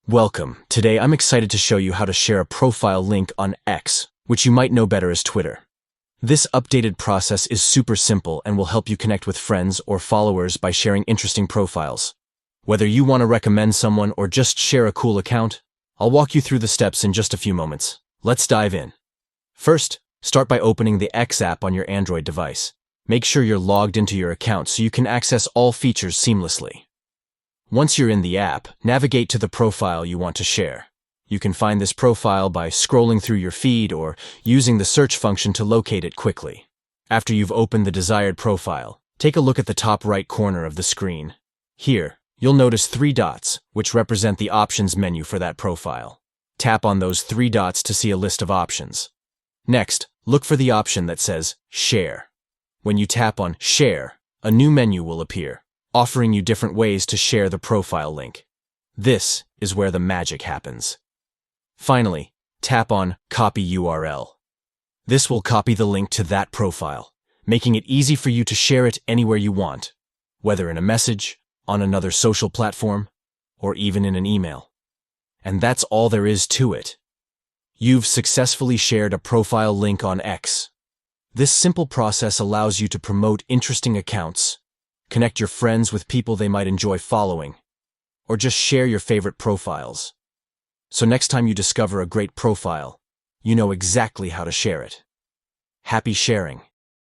Welcome. Today I'm excited to show you how to share a profile link on X, which you might know better as Twitter. This updated process is super simple and will help you connect with friends or followers by sharing interesting profiles. Whether you want to recommend someone or just share a cool account, I'll walk you through the steps in just a few moments. Let's dive in. First, start by opening the X app on your Android device. Make sure you're logged into your account so you can access all features seamlessly. Once you're in the app, navigate to the profile you want to share. You can find this profile by scrolling through your feed or using the search function to locate it quickly. After you've opened the desired profile, take a look at the top right corner of the screen. Here, you'll notice 3 dots, which represent the options menu for that profile. Tap on those 3 dots to see a list of options. Next, look for the option that says Share. When you tap on Share, a new menu will appear, offering you different ways to share the profile link. This is where the magic happens. Finally, tap on Copy URL. This will copy the link to that profile, making it easy for you to share it anywhere you want, whether in a message, on another social platform, or even in an email. And that's all there is to it. You've successfully shared a profile link on X. This simple process allows you to promote interesting accounts, connect your friends with people they might enjoy following, or just share your favorite profiles. So next time you discover a great profile, you know exactly how to share it. Happy sharing!